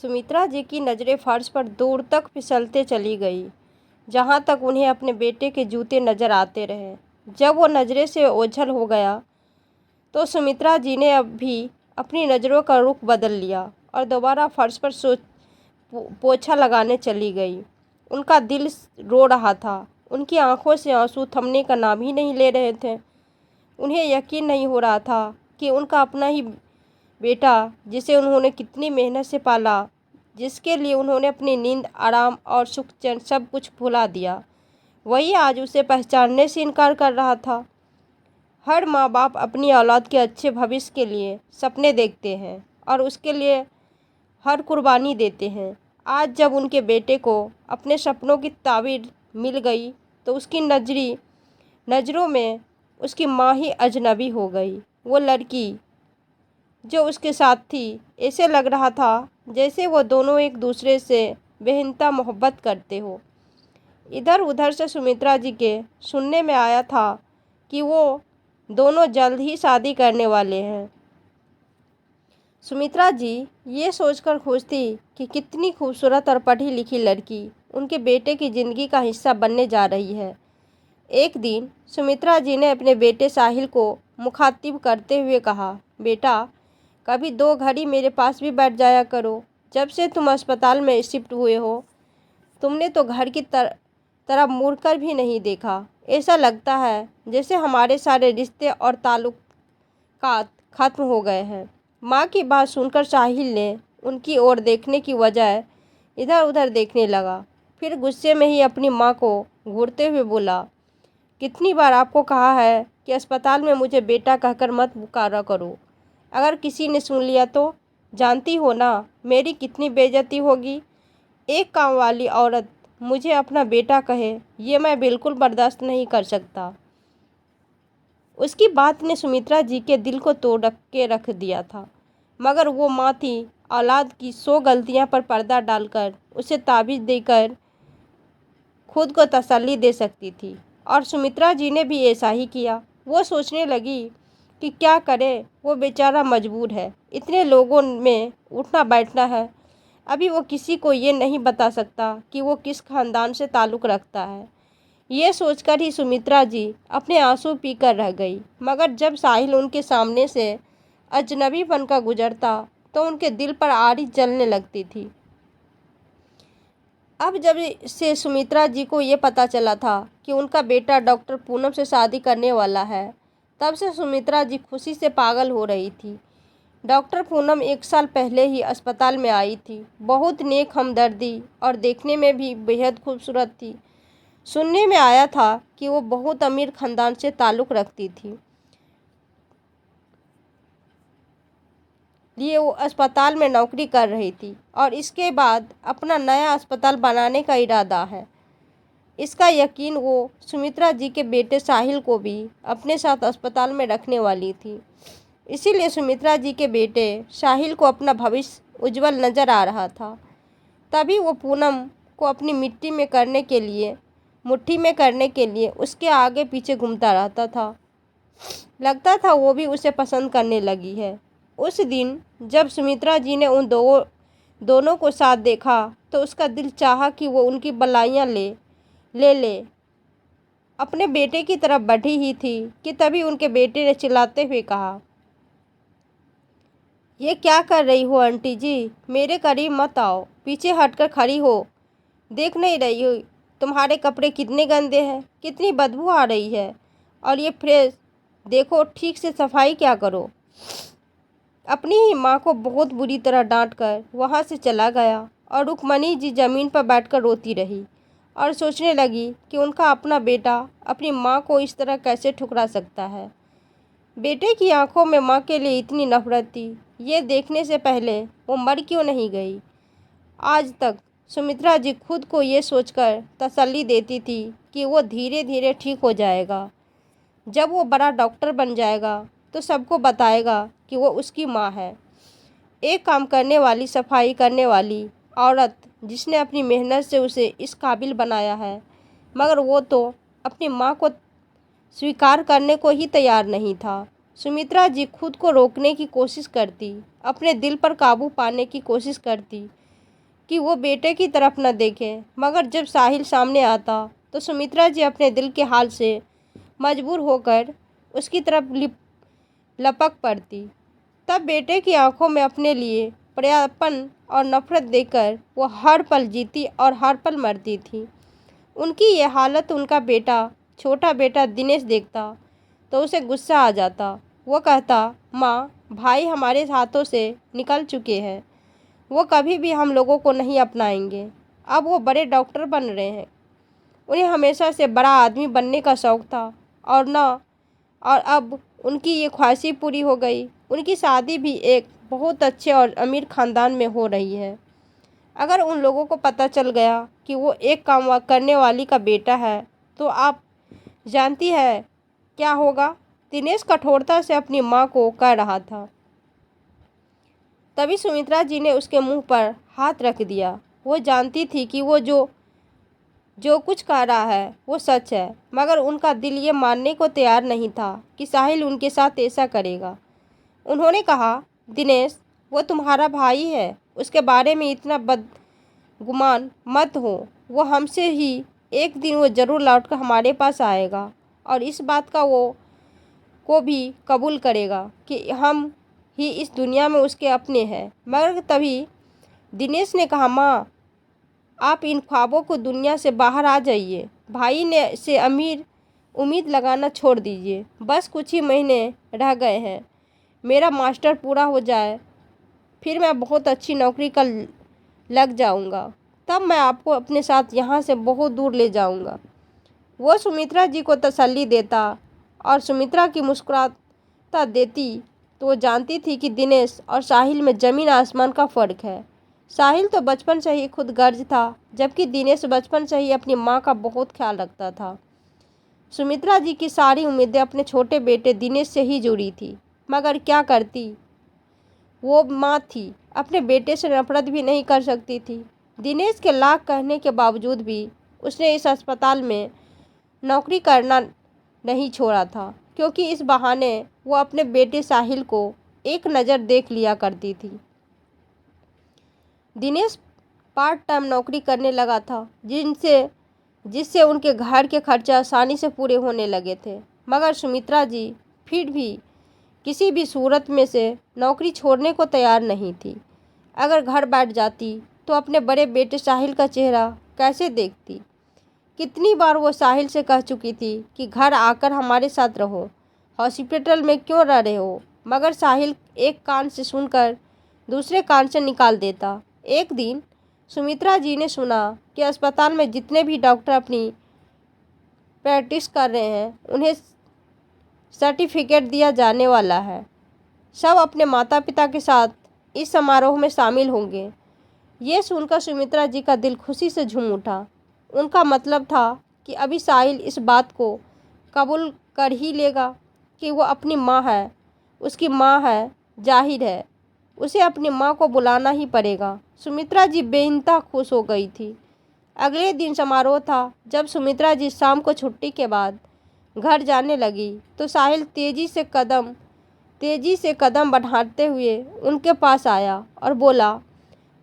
सुमित्रा जी की नज़रें फर्श पर दूर तक फिसलते चली गई, जहाँ तक उन्हें अपने बेटे के जूते नजर आते रहे। जब वो नज़रें से ओझल हो गया तो सुमित्रा जी ने अब भी अपनी नज़रों का रुख बदल लिया और दोबारा फर्श पर पोछा लगाने चली गई। उनका दिल रो रहा था, उनकी आंखों से आंसू थमने का नाम ही नहीं ले रहे थे। उन्हें यकीन नहीं हो रहा था कि उनका अपना ही बेटा, जिसे उन्होंने कितनी मेहनत से पाला, जिसके लिए उन्होंने अपनी नींद, आराम और सुख चैन सब कुछ भुला दिया, वही आज उसे पहचानने से इनकार कर रहा था। हर माँ बाप अपनी औलाद के अच्छे भविष्य के लिए सपने देखते हैं और उसके लिए हर कुर्बानी देते हैं। आज जब उनके बेटे को अपने सपनों की ताबीर मिल गई तो उसकी नज़रों में उसकी माँ ही अजनबी हो गई। वो लड़की जो उसके साथ थी, ऐसे लग रहा था जैसे वो दोनों एक दूसरे से बेहिंता मोहब्बत करते हो। इधर उधर से सुमित्रा जी के सुनने में आया था कि वो दोनों जल्द ही शादी करने वाले हैं। सुमित्रा जी ये सोचकर खुश थी कि कितनी खूबसूरत और पढ़ी लिखी लड़की उनके बेटे की ज़िंदगी का हिस्सा बनने जा रही है। एक दिन सुमित्रा जी ने अपने बेटे साहिल को मुखातिब करते हुए कहा, बेटा, कभी 2 घड़ी मेरे पास भी बैठ जाया करो। जब से तुम अस्पताल में शिफ्ट हुए हो, तुमने तो घर की तरफ मुड़कर भी नहीं देखा। ऐसा लगता है जैसे हमारे सारे रिश्ते और ताल्लुकात खत्म हो गए हैं। माँ की बात सुनकर साहिल ने उनकी ओर देखने की बजाय इधर उधर देखने लगा। फिर गुस्से में ही अपनी माँ को घूरते हुए बोला, कितनी बार आपको कहा है कि अस्पताल में मुझे बेटा कहकर मत पुकारा करो। अगर किसी ने सुन लिया तो जानती हो ना मेरी कितनी बेइज्जती होगी। एक काम वाली औरत मुझे अपना बेटा कहे, ये मैं बिल्कुल बर्दाश्त नहीं कर सकता। उसकी बात ने सुमित्रा जी के दिल को तोड़ के रख दिया था, मगर वो माँ थी, औलाद की 100 गलतियाँ पर पर्दा डालकर उसे ताबीज़ देकर खुद को तसल्ली दे सकती थी। और सुमित्रा जी ने भी ऐसा ही किया। वो सोचने लगी कि क्या करे, वो बेचारा मजबूर है, इतने लोगों में उठना बैठना है। अभी वो किसी को ये नहीं बता सकता कि वो किस खानदान से ताल्लुक़ रखता है। ये सोचकर ही सुमित्रा जी अपने आंसू पीकर रह गई। मगर जब साहिल उनके सामने से अजनबी बनकर गुजरता तो उनके दिल पर आरी जलने लगती थी। अब जब से सुमित्रा जी को ये पता चला था कि उनका बेटा डॉक्टर पूनम से शादी करने वाला है, तब से सुमित्रा जी खुशी से पागल हो रही थी। डॉक्टर पूनम 1 साल पहले ही अस्पताल में आई थी। बहुत नेक, हमदर्दी और देखने में भी बेहद खूबसूरत थी। सुनने में आया था कि वो बहुत अमीर खानदान से ताल्लुक़ रखती थी, लिए वो अस्पताल में नौकरी कर रही थी और इसके बाद अपना नया अस्पताल बनाने का इरादा है। इसका यकीन वो सुमित्रा जी के बेटे साहिल को भी अपने साथ अस्पताल में रखने वाली थी। इसीलिए सुमित्रा जी के बेटे साहिल को अपना भविष्य उज्जवल नज़र आ रहा था। तभी वो पूनम को अपनी मुट्ठी में करने के लिए उसके आगे पीछे घूमता रहता था। लगता था वो भी उसे पसंद करने लगी है। उस दिन जब सुमित्रा जी ने उन दोनों को साथ देखा तो उसका दिल चाहा कि वो उनकी बलाइयाँ ले अपने बेटे की तरफ बढ़ी ही थी कि तभी उनके बेटे ने चिल्लाते हुए कहा, ये क्या कर रही हो आंटी जी, मेरे करीब मत आओ, पीछे हटकर खड़ी हो। देख नहीं रही हो तुम्हारे कपड़े कितने गंदे हैं, कितनी बदबू आ रही है, और ये फ्रेश देखो, ठीक से सफाई क्या करो। अपनी ही माँ को बहुत बुरी तरह डांट कर वहाँ से चला गया और रुक्मणी जी ज़मीन पर बैठकर रोती रही और सोचने लगी कि उनका अपना बेटा अपनी माँ को इस तरह कैसे ठुकरा सकता है। बेटे की आंखों में माँ के लिए इतनी नफरत थी, ये देखने से पहले वो मर क्यों नहीं गई। आज तक सुमित्रा जी खुद को ये सोचकर तसल्ली देती थी कि वो धीरे धीरे ठीक हो जाएगा। जब वो बड़ा डॉक्टर बन जाएगा तो सबको बताएगा कि वो उसकी माँ है, एक काम करने वाली, सफाई करने वाली औरत जिसने अपनी मेहनत से उसे इस काबिल बनाया है। मगर वो तो अपनी माँ को स्वीकार करने को ही तैयार नहीं था। सुमित्रा जी खुद को रोकने की कोशिश करती, अपने दिल पर काबू पाने की कोशिश करती, कि वो बेटे की तरफ न देखे। मगर जब साहिल सामने आता तो सुमित्रा जी अपने दिल के हाल से मजबूर होकर उसकी तरफ लपक पड़ती। तब बेटे की आंखों में अपने लिए प्यारपन और नफरत देखकर वो हर पल जीती और हर पल मरती थी। उनकी ये हालत उनका बेटा, छोटा बेटा दिनेश देखता तो उसे गुस्सा आ जाता। वो कहता, माँ, भाई हमारे हाथों से निकल चुके हैं, वो कभी भी हम लोगों को नहीं अपनाएंगे। अब वो बड़े डॉक्टर बन रहे हैं, उन्हें हमेशा से बड़ा आदमी बनने का शौक़ था और अब उनकी ये ख्वाहिश पूरी हो गई। उनकी शादी भी एक बहुत अच्छे और अमीर ख़ानदान में हो रही है। अगर उन लोगों को पता चल गया कि वो एक काम करने वाली का बेटा है तो आप जानती है क्या होगा। दिनेश कठोरता से अपनी माँ को कह रहा था। तभी सुमित्रा जी ने उसके मुंह पर हाथ रख दिया। वो जानती थी कि वो जो कुछ कह रहा है वो सच है, मगर उनका दिल ये मानने को तैयार नहीं था कि साहिल उनके साथ ऐसा करेगा। उन्होंने कहा, दिनेश, वो तुम्हारा भाई है, उसके बारे में इतना बदगुमान मत हो। वो हमसे ही एक दिन वो ज़रूर लौटकर हमारे पास आएगा और इस बात को भी कबूल करेगा कि हम ही इस दुनिया में उसके अपने हैं। मगर तभी दिनेश ने कहा, माँ, आप इन ख्वाबों को दुनिया से बाहर आ जाइए। भाई ने से अमीर उम्मीद लगाना छोड़ दीजिए। बस कुछ ही महीने रह गए हैं, मेरा मास्टर पूरा हो जाए, फिर मैं बहुत अच्छी नौकरी कर लग जाऊंगा। तब मैं आपको अपने साथ यहाँ से बहुत दूर ले जाऊंगा। वो सुमित्रा जी को तसल्ली देता और सुमित्रा की मुस्कुराता देती तो वो जानती थी कि दिनेश और साहिल में ज़मीन आसमान का फ़र्क है। साहिल तो बचपन से ही खुदगर्ज था, जबकि दिनेश बचपन से ही अपनी माँ का बहुत ख्याल रखता था। सुमित्रा जी की सारी उम्मीदें अपने छोटे बेटे दिनेश से ही जुड़ी थी, मगर क्या करती, वो माँ थी, अपने बेटे से नफरत भी नहीं कर सकती थी। दिनेश के लाख कहने के बावजूद भी उसने इस अस्पताल में नौकरी करना नहीं छोड़ा था, क्योंकि इस बहाने वो अपने बेटे साहिल को एक नज़र देख लिया करती थी। दिनेश पार्ट टाइम नौकरी करने लगा था, जिससे उनके घर के खर्चे आसानी से पूरे होने लगे थे। मगर सुमित्रा जी फिर भी किसी भी सूरत में से नौकरी छोड़ने को तैयार नहीं थी। अगर घर बैठ जाती तो अपने बड़े बेटे साहिल का चेहरा कैसे देखती। कितनी बार वो साहिल से कह चुकी थी कि घर आकर हमारे साथ रहो, हॉस्पिटल में क्यों रह रहे हो, मगर साहिल एक कान से सुनकर दूसरे कान से निकाल देता। एक दिन सुमित्रा जी ने सुना कि अस्पताल में जितने भी डॉक्टर अपनी प्रैक्टिस कर रहे हैं उन्हें सर्टिफिकेट दिया जाने वाला है। सब अपने माता पिता के साथ इस समारोह में शामिल होंगे। ये सुनकर सुमित्रा जी का दिल खुशी से झूम उठा। उनका मतलब था कि अभी साहिल इस बात को कबूल कर ही लेगा कि वो अपनी माँ है, उसकी माँ है, जाहिर है उसे अपनी माँ को बुलाना ही पड़ेगा। सुमित्रा जी बेइंतहा खुश हो गई थी। अगले दिन समारोह था। जब सुमित्रा जी शाम को छुट्टी के बाद घर जाने लगी तो साहिल तेजी से कदम बढ़ाते हुए उनके पास आया और बोला,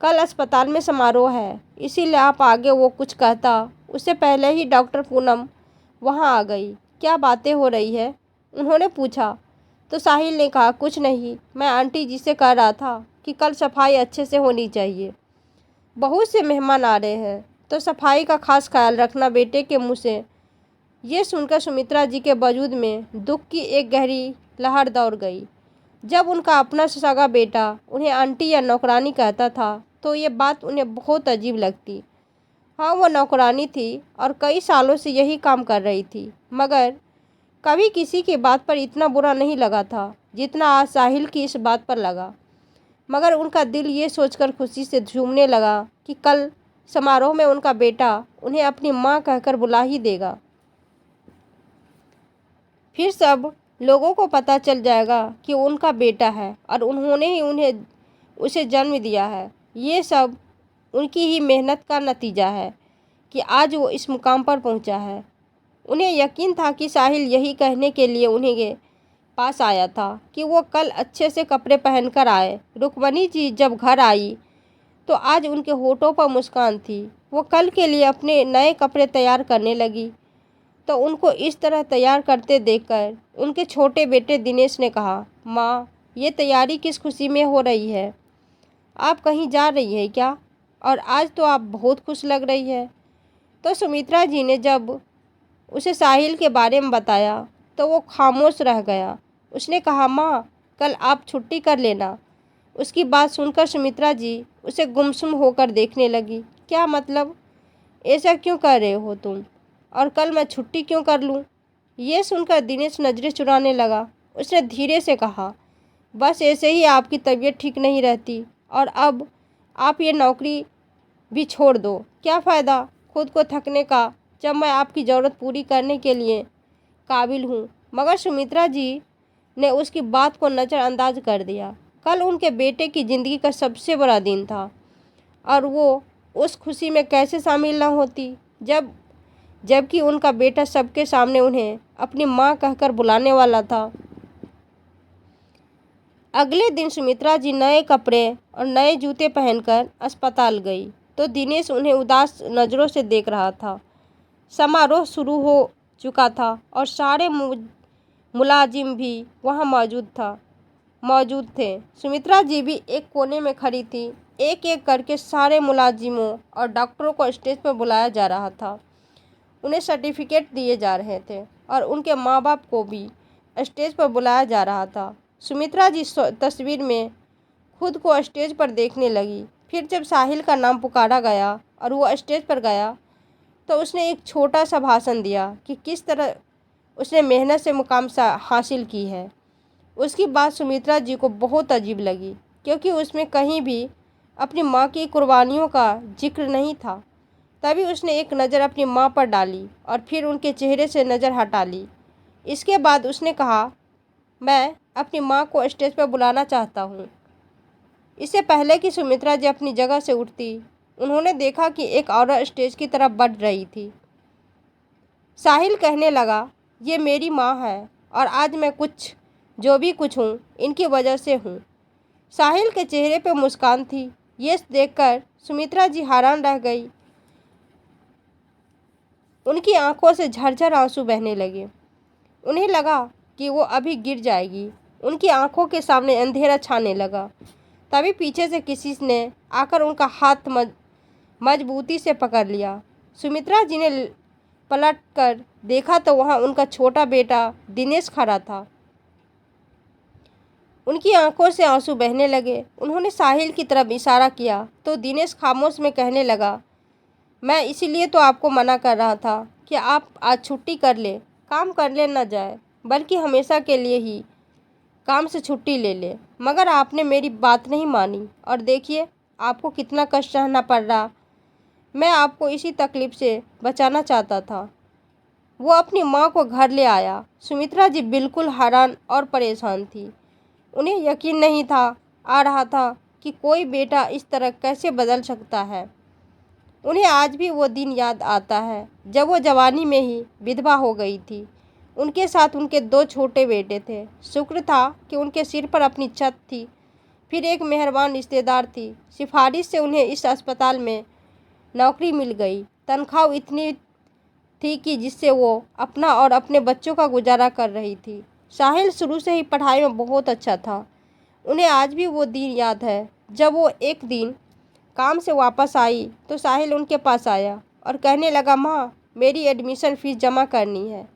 कल अस्पताल में समारोह है, इसीलिए आप आगे। वो कुछ कहता उससे पहले ही डॉक्टर पूनम वहाँ आ गई। क्या बातें हो रही है, उन्होंने पूछा। तो साहिल ने कहा, कुछ नहीं, मैं आंटी जी से कह रहा था कि कल सफाई अच्छे से होनी चाहिए, बहुत से मेहमान आ रहे हैं, तो सफाई का खास ख्याल रखना बेटे के मुँह से। ये सुनकर सुमित्रा जी के वजूद में दुख की एक गहरी लहर दौड़ गई। जब उनका अपना सगा बेटा उन्हें आंटी या नौकरानी कहता था तो ये बात उन्हें बहुत अजीब लगती। हाँ, वो नौकरानी थी और कई सालों से यही काम कर रही थी, मगर कभी किसी की बात पर इतना बुरा नहीं लगा था जितना आज साहिल की इस बात पर लगा। मगर उनका दिल ये सोचकर खुशी से झूमने लगा कि कल समारोह में उनका बेटा उन्हें अपनी माँ कहकर बुला ही देगा। फिर सब लोगों को पता चल जाएगा कि उनका बेटा है और उन्होंने ही उसे जन्म दिया है। ये सब उनकी ही मेहनत का नतीजा है कि आज वो इस मुकाम पर पहुंचा है। उन्हें यकीन था कि साहिल यही कहने के लिए उन्हें के पास आया था कि वो कल अच्छे से कपड़े पहनकर आए। रुक्मणी जी जब घर आई तो आज उनके होठों पर मुस्कान थी। वो कल के लिए अपने नए कपड़े तैयार करने लगी तो उनको इस तरह तैयार करते देखकर उनके छोटे बेटे दिनेश ने कहा, माँ, ये तैयारी किस खुशी में हो रही है? आप कहीं जा रही है क्या? और आज तो आप बहुत खुश लग रही है। तो सुमित्रा जी ने जब उसे साहिल के बारे में बताया तो वो खामोश रह गया। उसने कहा, माँ, कल आप छुट्टी कर लेना। उसकी बात सुनकर सुमित्रा जी उसे गुमसुम होकर देखने लगी। क्या मतलब? ऐसा क्यों कर रहे हो तुम? और कल मैं छुट्टी क्यों कर लूँ? ये सुनकर दिनेश नज़रें चुराने लगा। उसने धीरे से कहा, बस ऐसे ही आपकी तबीयत ठीक नहीं रहती और अब आप ये नौकरी भी छोड़ दो। क्या फ़ायदा खुद को थकने का जब मैं आपकी ज़रूरत पूरी करने के लिए काबिल हूँ। मगर सुमित्रा जी ने उसकी बात को नज़रअंदाज कर दिया। कल उनके बेटे की ज़िंदगी का सबसे बड़ा दिन था और वो उस खुशी में कैसे शामिल न होती जबकि उनका बेटा सबके सामने उन्हें अपनी माँ कहकर बुलाने वाला था। अगले दिन सुमित्रा जी नए कपड़े और नए जूते पहनकर अस्पताल गई तो दिनेश उन्हें उदास नज़रों से देख रहा था। समारोह शुरू हो चुका था और सारे मुलाजिम भी वहाँ मौजूद थे। सुमित्रा जी भी एक कोने में खड़ी थी। एक एक करके सारे मुलाजिमों और डॉक्टरों को स्टेज पर बुलाया जा रहा था। उन्हें सर्टिफिकेट दिए जा रहे थे और उनके माँ बाप को भी स्टेज पर बुलाया जा रहा था। सुमित्रा जी तस्वीर में खुद को स्टेज पर देखने लगी। फिर जब साहिल का नाम पुकारा गया और वो स्टेज पर गया तो उसने एक छोटा सा भाषण दिया कि किस तरह उसने मेहनत से मुकाम हासिल की है। उसकी बात सुमित्रा जी को बहुत अजीब लगी क्योंकि उसमें कहीं भी अपनी माँ की कुर्बानियों का जिक्र नहीं था। तभी उसने एक नज़र अपनी माँ पर डाली और फिर उनके चेहरे से नज़र हटा ली। इसके बाद उसने कहा, मैं अपनी माँ को स्टेज पर बुलाना चाहता हूँ। इससे पहले कि सुमित्रा जी अपनी जगह से उठती, उन्होंने देखा कि एक औरत स्टेज की तरफ बढ़ रही थी। साहिल कहने लगा, ये मेरी माँ है और आज मैं जो भी कुछ हूँ इनकी वजह से हूँ। साहिल के चेहरे पर मुस्कान थी। ये देखकर सुमित्रा जी हैरान रह गई। उनकी आंखों से झरझर आंसू बहने लगे। उन्हें लगा कि वो अभी गिर जाएगी। उनकी आंखों के सामने अंधेरा छाने लगा। तभी पीछे से किसी ने आकर उनका हाथ मजबूती से पकड़ लिया। सुमित्रा जी ने पलट कर देखा तो वहाँ उनका छोटा बेटा दिनेश खड़ा था। उनकी आंखों से आंसू बहने लगे। उन्होंने साहिल की तरफ इशारा किया तो दिनेश खामोश में कहने लगा, मैं इसीलिए तो आपको मना कर रहा था कि आप आज छुट्टी कर ले, काम कर ले न जाए, बल्कि हमेशा के लिए ही काम से छुट्टी ले ले। मगर आपने मेरी बात नहीं मानी और देखिए आपको कितना कष्ट सहना पड़ रहा। मैं आपको इसी तकलीफ से बचाना चाहता था। वो अपनी माँ को घर ले आया। सुमित्रा जी बिल्कुल हैरान और परेशान थी। उन्हें यकीन नहीं आ रहा था कि कोई बेटा इस तरह कैसे बदल सकता है। उन्हें आज भी वो दिन याद आता है जब वो जवानी में ही विधवा हो गई थी। उनके साथ उनके 2 छोटे बेटे थे। शुक्र था कि उनके सिर पर अपनी छत थी। फिर एक मेहरबान रिश्तेदार थी। सिफारिश से उन्हें इस अस्पताल में नौकरी मिल गई। तनख्वाह इतनी थी कि जिससे वो अपना और अपने बच्चों का गुजारा कर रही थी। साहिल शुरू से ही पढ़ाई में बहुत अच्छा था। उन्हें आज भी वो दिन याद है जब वो एक दिन काम से वापस आई तो साहिल उनके पास आया और कहने लगा, माँ, मेरी एडमिशन फ़ीस जमा करनी है।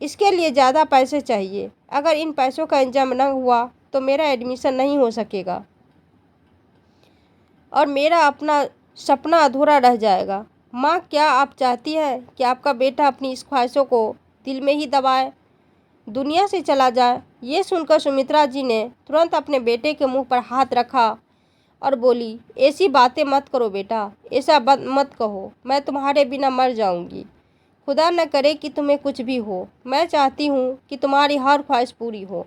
इसके लिए ज़्यादा पैसे चाहिए। अगर इन पैसों का इंतजाम न हुआ तो मेरा एडमिशन नहीं हो सकेगा और मेरा अपना सपना अधूरा रह जाएगा। माँ, क्या आप चाहती हैं कि आपका बेटा अपनी इस ख्वाहिशों को दिल में ही दबाए, दुनिया से चला जाए? ये सुनकर सुमित्रा जी ने तुरंत अपने बेटे के मुंह पर हाथ रखा और बोली, ऐसी बातें मत करो बेटा, ऐसा मत कहो। मैं तुम्हारे बिना मर जाऊंगी। खुदा न करे कि तुम्हें कुछ भी हो। मैं चाहती हूँ कि तुम्हारी हर ख्वाहिश पूरी हो।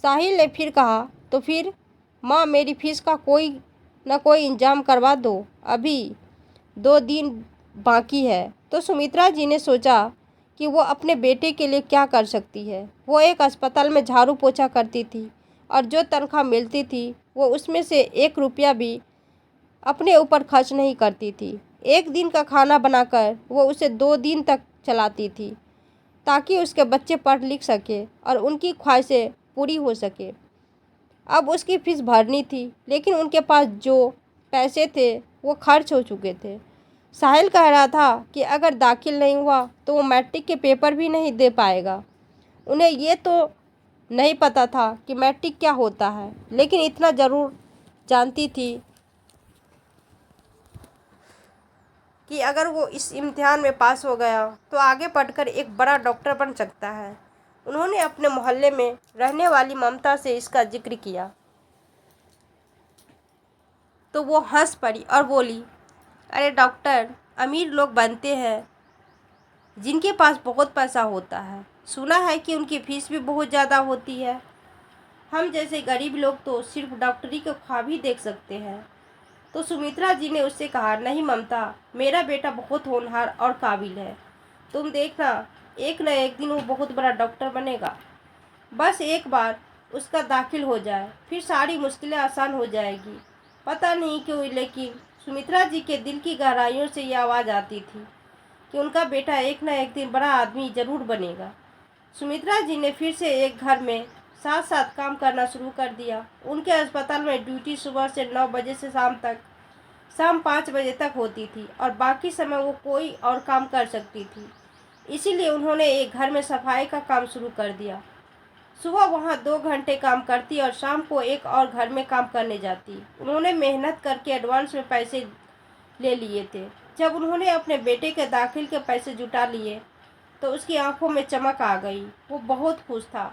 साहिल ने फिर कहा, तो फिर माँ, मेरी फीस का कोई न कोई इंतजाम करवा दो। अभी 2 दिन बाकी है। तो सुमित्रा जी ने सोचा कि वो अपने बेटे के लिए क्या कर सकती है। वो एक अस्पताल में झाड़ू पोछा करती थी और जो तनख्वाह मिलती थी वो उसमें से 1 रुपया भी अपने ऊपर खर्च नहीं करती थी। एक दिन का खाना बनाकर वो उसे 2 दिन तक चलाती थी ताकि उसके बच्चे पढ़ लिख सके और उनकी ख्वाहिशें पूरी हो सके। अब उसकी फीस भरनी थी, लेकिन उनके पास जो पैसे थे वो खर्च हो चुके थे। साहिल कह रहा था कि अगर दाखिल नहीं हुआ तो वो मैट्रिक के पेपर भी नहीं दे पाएगा। उन्हें ये तो नहीं पता था कि मैट्रिक क्या होता है, लेकिन इतना ज़रूर जानती थी कि अगर वो इस इम्तिहान में पास हो गया तो आगे पढ़कर एक बड़ा डॉक्टर बन सकता है। उन्होंने अपने मोहल्ले में रहने वाली ममता से इसका जिक्र किया तो वो हंस पड़ी और बोली, अरे डॉक्टर अमीर लोग बनते हैं जिनके पास बहुत पैसा होता है। सुना है कि उनकी फीस भी बहुत ज़्यादा होती है। हम जैसे गरीब लोग तो सिर्फ डॉक्टरी के ख्वाब ही देख सकते हैं। तो सुमित्रा जी ने उससे कहा, नहीं ममता, मेरा बेटा बहुत होनहार और काबिल है। तुम देखना, एक न एक दिन वो बहुत बड़ा डॉक्टर बनेगा। बस एक बार उसका दाखिल हो जाए, फिर सारी मुश्किलें आसान हो जाएगी। पता नहीं क्यों, लेकिन सुमित्रा जी के दिल की गहराइयों से ये आवाज़ आती थी कि उनका बेटा एक न एक दिन बड़ा आदमी ज़रूर बनेगा। सुमित्रा जी ने फिर से एक घर में साथ साथ काम करना शुरू कर दिया। उनके अस्पताल में ड्यूटी सुबह से 9 बजे से शाम 5 बजे तक होती थी और बाकी समय वो कोई और काम कर सकती थी। इसीलिए उन्होंने एक घर में सफाई का काम शुरू कर दिया। सुबह वहाँ 2 घंटे काम करती और शाम को एक और घर में काम करने जाती। उन्होंने मेहनत करके एडवांस में पैसे ले लिए थे। जब उन्होंने अपने बेटे के दाखिल के पैसे जुटा लिए तो उसकी आंखों में चमक आ गई। वो बहुत खुश था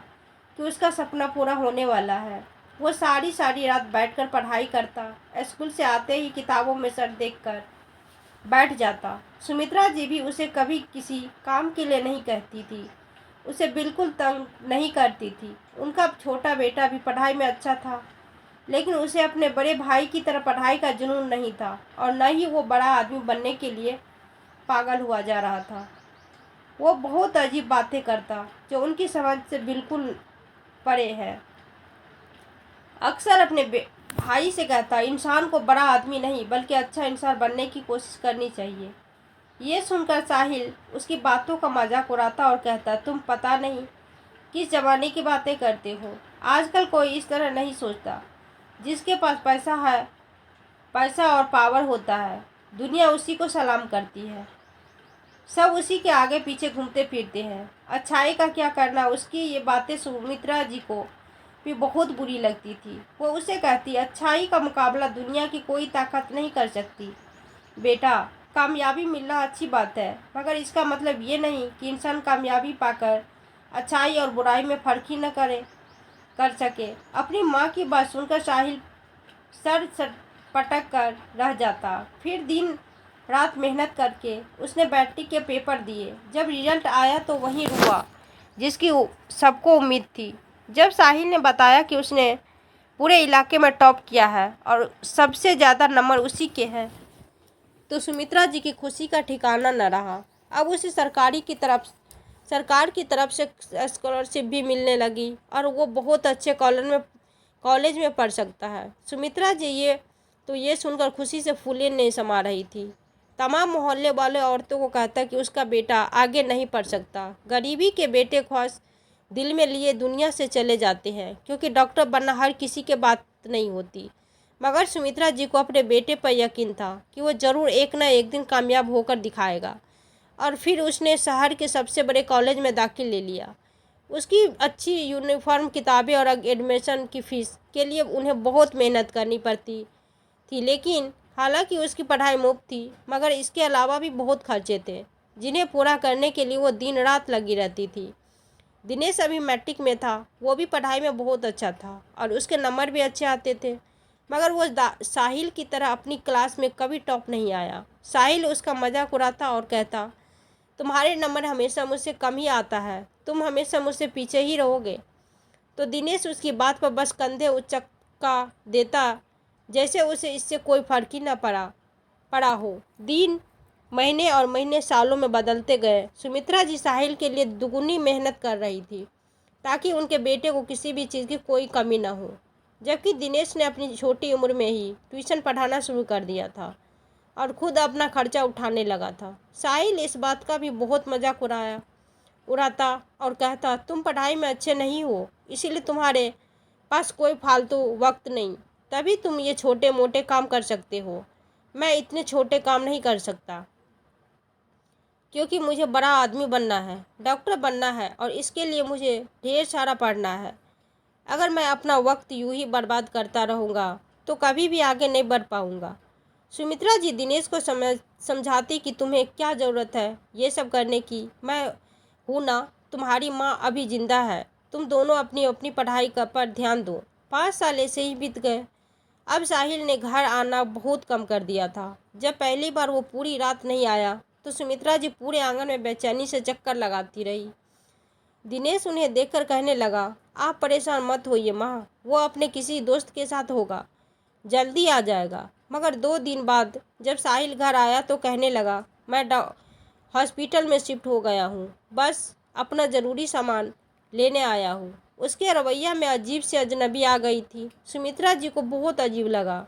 कि उसका सपना पूरा होने वाला है। वो सारी सारी रात बैठकर पढ़ाई करता। स्कूल से आते ही किताबों में सर देखकर बैठ जाता। सुमित्रा जी भी उसे कभी किसी काम के लिए नहीं कहती थी, उसे बिल्कुल तंग नहीं करती थी। उनका छोटा बेटा भी पढ़ाई में अच्छा था, लेकिन उसे अपने बड़े भाई की तरह पढ़ाई का जुनून नहीं था और न ही वो बड़ा आदमी बनने के लिए पागल हुआ जा रहा था। वो बहुत अजीब बातें करता जो उनकी समझ से बिल्कुल परे है। अक्सर अपने भाई से कहता, इंसान को बड़ा आदमी नहीं बल्कि अच्छा इंसान बनने की कोशिश करनी चाहिए। ये सुनकर साहिल उसकी बातों का मजाक उड़ाता और कहता, तुम पता नहीं किस ज़माने की बातें करते हो। आजकल कोई इस तरह नहीं सोचता। जिसके पास पैसा है, पैसा और पावर होता है, दुनिया उसी को सलाम करती है। सब उसी के आगे पीछे घूमते फिरते हैं। अच्छाई का क्या करना। उसकी ये बातें सुमित्रा जी को भी बहुत बुरी लगती थी। वो उसे कहती, अच्छाई का मुकाबला दुनिया की कोई ताकत नहीं कर सकती। बेटा, कामयाबी मिलना अच्छी बात है, मगर इसका मतलब ये नहीं कि इंसान कामयाबी पाकर अच्छाई और बुराई में फर्क ही न कर सके। अपनी माँ की बात सुनकर साहिल सर पटक कर रह जाता। फिर दिन रात मेहनत करके उसने मैट्रिक के पेपर दिए। जब रिजल्ट आया तो वही हुआ जिसकी सबको उम्मीद थी। जब साहिल ने बताया कि उसने पूरे इलाके में टॉप किया है और सबसे ज़्यादा नंबर उसी के हैं, तो सुमित्रा जी की खुशी का ठिकाना न रहा। अब उसे सरकार की तरफ से स्कॉलरशिप भी मिलने लगी और वो बहुत अच्छे कॉलेज में पढ़ सकता है। सुमित्रा जी ये सुनकर खुशी से फूले नहीं समा रही थी। तमाम मोहल्ले वाले औरतों को कहता कि उसका बेटा आगे नहीं पढ़ सकता। गरीबी के बेटे ख्वाहिश दिल में लिए दुनिया से चले जाते हैं, क्योंकि डॉक्टर बनना हर किसी के बात नहीं होती। मगर सुमित्रा जी को अपने बेटे पर यकीन था कि वो ज़रूर एक न एक दिन कामयाब होकर दिखाएगा। और फिर उसने शहर के सबसे बड़े कॉलेज में दाखिल ले लिया। उसकी अच्छी यूनिफॉर्म, किताबें और एडमिशन की फ़ीस के लिए उन्हें बहुत मेहनत करनी पड़ती थी। लेकिन हालांकि उसकी पढ़ाई मुफ्त थी, मगर इसके अलावा भी बहुत खर्चे थे जिन्हें पूरा करने के लिए वो दिन रात लगी रहती थी। दिनेश अभी मैट्रिक में था। वो भी पढ़ाई में बहुत अच्छा था और उसके नंबर भी अच्छे आते थे, मगर वो साहिल की तरह अपनी क्लास में कभी टॉप नहीं आया। साहिल उसका मजाक उड़ाता और कहता, तुम्हारे नंबर हमेशा मुझसे कम ही आता है, तुम हमेशा मुझसे पीछे ही रहोगे। तो दिनेश उसकी बात पर बस कंधे उचका देता, जैसे उसे इससे कोई फर्क ही न पड़ा हो। दिन महीने और महीने सालों में बदलते गए। सुमित्रा जी साहिल के लिए दुगुनी मेहनत कर रही थी ताकि उनके बेटे को किसी भी चीज़ की कोई कमी न हो। जबकि दिनेश ने अपनी छोटी उम्र में ही ट्यूशन पढ़ाना शुरू कर दिया था और खुद अपना खर्चा उठाने लगा था। साहिल इस बात का भी बहुत मजाक उड़ाता और कहता, तुम पढ़ाई में अच्छे नहीं हो, इसीलिए तुम्हारे पास कोई फालतू वक्त नहीं, तभी तुम ये छोटे मोटे काम कर सकते हो। मैं इतने छोटे काम नहीं कर सकता क्योंकि मुझे बड़ा आदमी बनना है, डॉक्टर बनना है और इसके लिए मुझे ढेर सारा पढ़ना है। अगर मैं अपना वक्त यूं ही बर्बाद करता रहूँगा तो कभी भी आगे नहीं बढ़ पाऊँगा। सुमित्रा जी दिनेश को समझाती कि तुम्हें क्या ज़रूरत है ये सब करने की, मैं हूँ ना, तुम्हारी माँ अभी जिंदा है, तुम दोनों अपनी अपनी पढ़ाई पर ध्यान दो। 5 साल ऐसे ही बीत गए। अब साहिल ने घर आना बहुत कम कर दिया था। जब पहली बार वो पूरी रात नहीं आया तो सुमित्रा जी पूरे आंगन में बेचैनी से चक्कर लगाती रही। दिनेश उन्हें देखकर कहने लगा, आप परेशान मत होइए माँ, वो अपने किसी दोस्त के साथ होगा, जल्दी आ जाएगा। मगर 2 दिन बाद जब साहिल घर आया तो कहने लगा, मैं हॉस्पिटल में शिफ्ट हो गया हूँ, बस अपना ज़रूरी सामान लेने आया हूँ। उसके रवैया में अजीब से अजनबी आ गई थी। सुमित्रा जी को बहुत अजीब लगा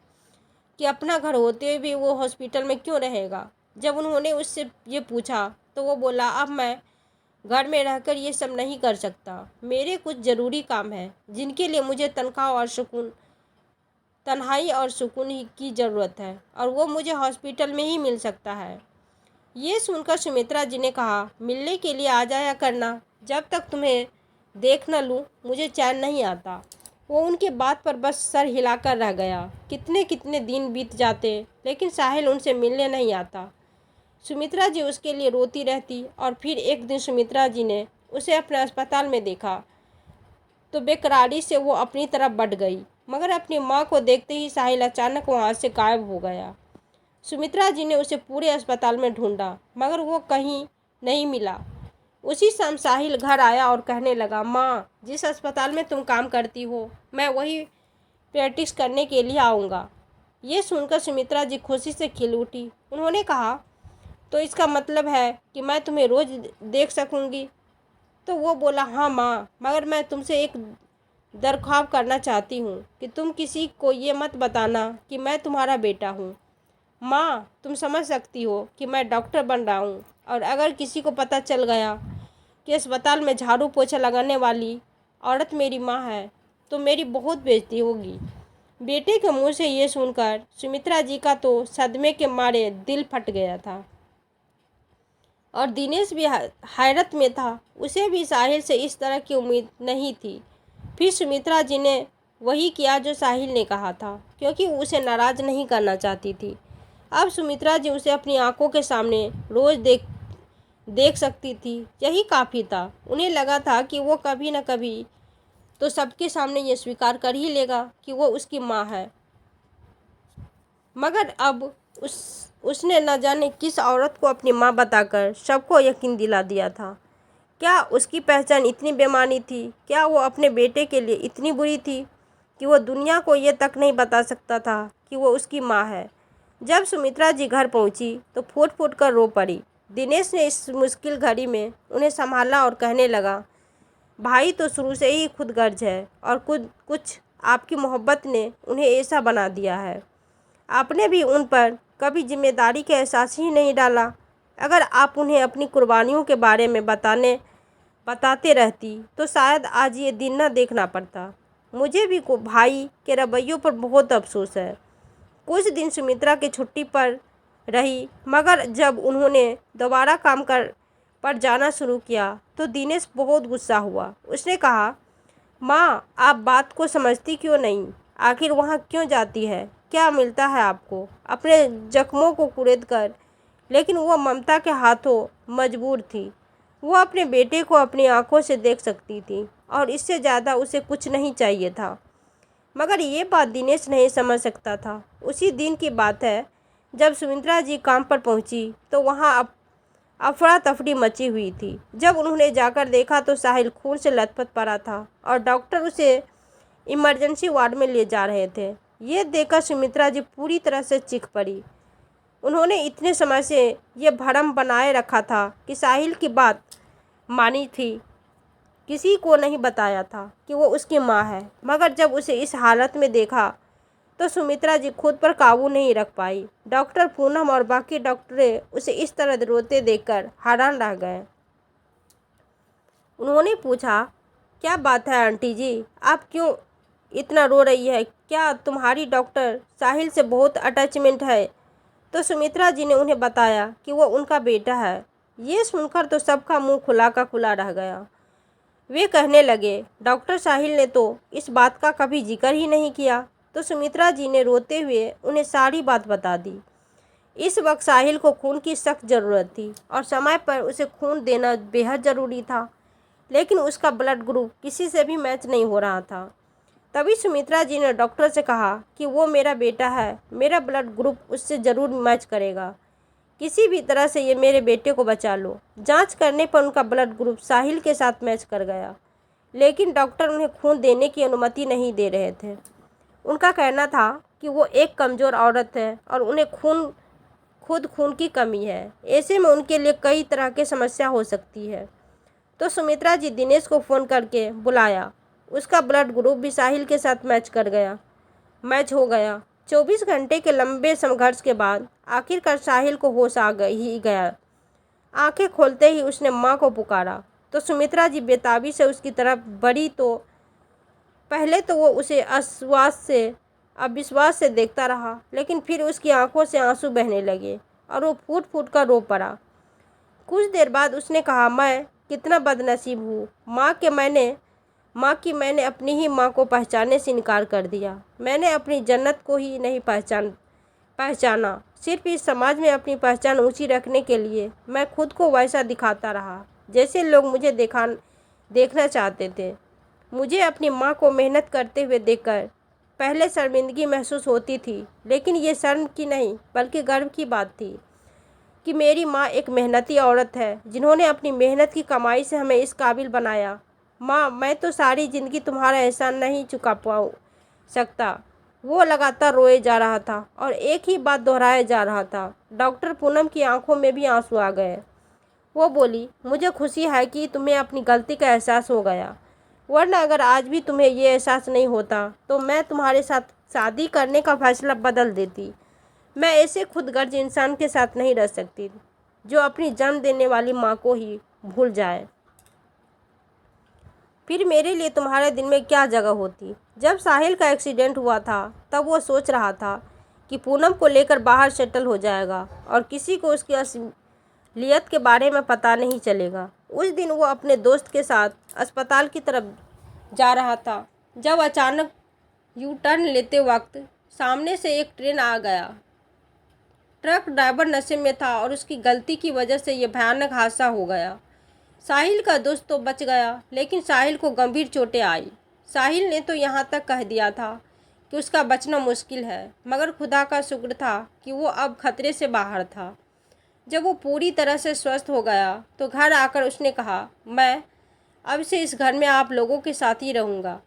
कि अपना घर होते हुए भी वो हॉस्पिटल में क्यों रहेगा। जब उन्होंने उससे ये पूछा तो वो बोला, अब मैं घर में रहकर ये सब नहीं कर सकता, मेरे कुछ ज़रूरी काम हैं जिनके लिए मुझे तन्हाई और सुकून की ज़रूरत है और वो मुझे हॉस्पिटल में ही मिल सकता है। ये सुनकर सुमित्रा जी ने कहा, मिलने के लिए आ जाया करना, जब तक तुम्हें देख न लूँ मुझे चैन नहीं आता। वो उनके बात पर बस सर हिलाकर रह गया। कितने कितने दिन बीत जाते लेकिन साहिल उनसे मिलने नहीं आता। सुमित्रा जी उसके लिए रोती रहती और फिर एक दिन सुमित्रा जी ने उसे अपने अस्पताल में देखा तो बेकरारी से वो अपनी तरफ बढ़ गई, मगर अपनी माँ को देखते ही साहिल अचानक वहाँ से गायब हो गया। सुमित्रा जी ने उसे पूरे अस्पताल में ढूंढा मगर वो कहीं नहीं मिला। उसी शाम साहिल घर आया और कहने लगा, माँ, जिस अस्पताल में तुम काम करती हो मैं वही प्रैक्टिस करने के लिए आऊँगा। ये सुनकर सुमित्रा जी खुशी से खिल उठी। उन्होंने कहा, तो इसका मतलब है कि मैं तुम्हें रोज़ देख सकूँगी? तो वो बोला, हाँ माँ, मगर मैं तुमसे एक दरख्वास्त करना चाहती हूँ कि तुम किसी को ये मत बताना कि मैं तुम्हारा बेटा हूँ। माँ, तुम समझ सकती हो कि मैं डॉक्टर बन रहा हूँ और अगर किसी को पता चल गया कि अस्पताल में झाड़ू पोछा लगाने वाली औरत मेरी माँ है तो मेरी बहुत बेइज्जती होगी। बेटे के मुंह से ये सुनकर सुमित्रा जी का तो सदमे के मारे दिल फट गया था और दिनेश भी हैरत में था। उसे भी साहिल से इस तरह की उम्मीद नहीं थी। फिर सुमित्रा जी ने वही किया जो साहिल ने कहा था, क्योंकि उसे नाराज़ नहीं करना चाहती थी। अब सुमित्रा जी उसे अपनी आंखों के सामने रोज़ देख सकती थी, यही काफ़ी था। उन्हें लगा था कि वो कभी न कभी तो सबके सामने ये स्वीकार कर ही लेगा कि वो उसकी माँ है। मगर अब उसने न जाने किस औरत को अपनी माँ बताकर सबको यकीन दिला दिया था। क्या उसकी पहचान इतनी बेमानी थी? क्या वो अपने बेटे के लिए इतनी बुरी थी कि वो दुनिया को ये तक नहीं बता सकता था कि वो उसकी माँ है? जब सुमित्रा जी घर पहुंची तो फूट फूट कर रो पड़ी। दिनेश ने इस मुश्किल घड़ी में उन्हें संभाला और कहने लगा, भाई तो शुरू से ही खुदगर्ज है और कुछ आपकी मोहब्बत ने उन्हें ऐसा बना दिया है। आपने भी उन पर कभी जिम्मेदारी का एहसास ही नहीं डाला। अगर आप उन्हें अपनी कुर्बानियों के बारे में बताते रहती तो शायद आज ये दिन न देखना पड़ता। मुझे भी भाई के रवैयों पर बहुत अफसोस है। कुछ दिन सुमित्रा की छुट्टी पर रही, मगर जब उन्होंने दोबारा काम पर जाना शुरू किया तो दिनेश बहुत गुस्सा हुआ। उसने कहा, माँ, आप बात को समझती क्यों नहीं? आखिर वहाँ क्यों जाती है? क्या मिलता है आपको अपने जख्मों को कुरेद कर? लेकिन वो ममता के हाथों मजबूर थी। वो अपने बेटे को अपनी आंखों से देख सकती थी और इससे ज़्यादा उसे कुछ नहीं चाहिए था। मगर ये बात दिनेश नहीं समझ सकता था। उसी दिन की बात है जब सुमित्रा जी काम पर पहुंची तो वहाँ अफरा तफरी मची हुई थी। जब उन्होंने जाकर देखा तो साहिल खून से लथपथ पड़ा था और डॉक्टर उसे इमरजेंसी वार्ड में ले जा रहे थे। ये देखकर सुमित्रा जी पूरी तरह से चीख पड़ी। उन्होंने इतने समय से ये भरम बनाए रखा था कि साहिल की बात मानी थी किसी को नहीं बताया था कि वो उसकी माँ है, मगर जब उसे इस हालत में देखा तो सुमित्रा जी खुद पर काबू नहीं रख पाई। डॉक्टर पूनम और बाकी डॉक्टरें उसे इस तरह रोते देखकर हैरान रह गए। उन्होंने पूछा, क्या बात है आंटी जी, आप क्यों इतना रो रही है? क्या तुम्हारी डॉक्टर साहिल से बहुत अटैचमेंट है? तो सुमित्रा जी ने उन्हें बताया कि वो उनका बेटा है। ये सुनकर तो सबका मुंह खुला का खुला रह गया। वे कहने लगे, डॉक्टर साहिल ने तो इस बात का कभी जिक्र ही नहीं किया। तो सुमित्रा जी ने रोते हुए उन्हें सारी बात बता दी। इस वक्त साहिल को खून की सख्त ज़रूरत थी और समय पर उसे खून देना बेहद ज़रूरी था, लेकिन उसका ब्लड ग्रुप किसी से भी मैच नहीं हो रहा था। तभी सुमित्रा जी ने डॉक्टर से कहा कि वो मेरा बेटा है, मेरा ब्लड ग्रुप उससे ज़रूर मैच करेगा। किसी भी तरह से ये मेरे बेटे को बचा लो। जांच करने पर उनका ब्लड ग्रुप साहिल के साथ मैच कर गया, लेकिन डॉक्टर उन्हें खून देने की अनुमति नहीं दे रहे थे। उनका कहना था कि वो एक कमज़ोर औरत है और उन्हें खुद खून की कमी है। ऐसे में उनके लिए कई तरह की समस्या हो सकती है। तो सुमित्रा जी दिनेश को फ़ोन करके बुलाया। उसका ब्लड ग्रुप भी साहिल के साथ मैच हो गया। 24 घंटे के लंबे संघर्ष के बाद आखिरकार साहिल को होश आ गया। आंखें खोलते ही उसने माँ को पुकारा तो सुमित्रा जी बेताबी से उसकी तरफ बढ़ी। तो पहले तो वो उसे अविश्वास से देखता रहा, लेकिन फिर उसकी आंखों से आंसू बहने लगे और वो फूट फूट कर रो पड़ा। कुछ देर बाद उसने कहा, मैं कितना बदनसीब हूँ माँ की मैंने अपनी ही माँ को पहचानने से इनकार कर दिया। मैंने अपनी जन्नत को ही नहीं पहचाना। सिर्फ इस समाज में अपनी पहचान ऊंची रखने के लिए मैं खुद को वैसा दिखाता रहा जैसे लोग मुझे देखना चाहते थे। मुझे अपनी माँ को मेहनत करते हुए देखकर पहले शर्मिंदगी महसूस होती थी, लेकिन ये शर्म की नहीं बल्कि गर्व की बात थी कि मेरी माँ एक मेहनती औरत है जिन्होंने अपनी मेहनत की कमाई से हमें इस काबिल बनाया। माँ, मैं तो सारी ज़िंदगी तुम्हारा एहसान नहीं चुका सकता। वो लगातार रोए जा रहा था और एक ही बात दोहराया जा रहा था। डॉक्टर पूनम की आंखों में भी आंसू आ गए। वो बोली, मुझे खुशी है कि तुम्हें अपनी गलती का एहसास हो गया, वरना अगर आज भी तुम्हें ये एहसास नहीं होता तो मैं तुम्हारे साथ शादी करने का फैसला बदल देती। मैं ऐसे खुदगर्ज इंसान के साथ नहीं रह सकती जो अपनी जन्म देने वाली माँ को ही भूल जाए। फिर मेरे लिए तुम्हारे दिन में क्या जगह होती? जब साहिल का एक्सीडेंट हुआ था तब वो सोच रहा था कि पूनम को लेकर बाहर सेटल हो जाएगा और किसी को उसकी असलियत के बारे में पता नहीं चलेगा। उस दिन वो अपने दोस्त के साथ अस्पताल की तरफ जा रहा था जब अचानक यू टर्न लेते वक्त सामने से एक ट्रेन आ गया। ट्रक ड्राइवर नशे में था और उसकी गलती की वजह से यह भयानक हादसा हो गया। साहिल का दोस्त तो बच गया, लेकिन साहिल को गंभीर चोटें आई। साहिल ने तो यहाँ तक कह दिया था कि उसका बचना मुश्किल है, मगर खुदा का शुक्र था कि वो अब खतरे से बाहर था। जब वो पूरी तरह से स्वस्थ हो गया तो घर आकर उसने कहा, मैं अब से इस घर में आप लोगों के साथ ही रहूँगा।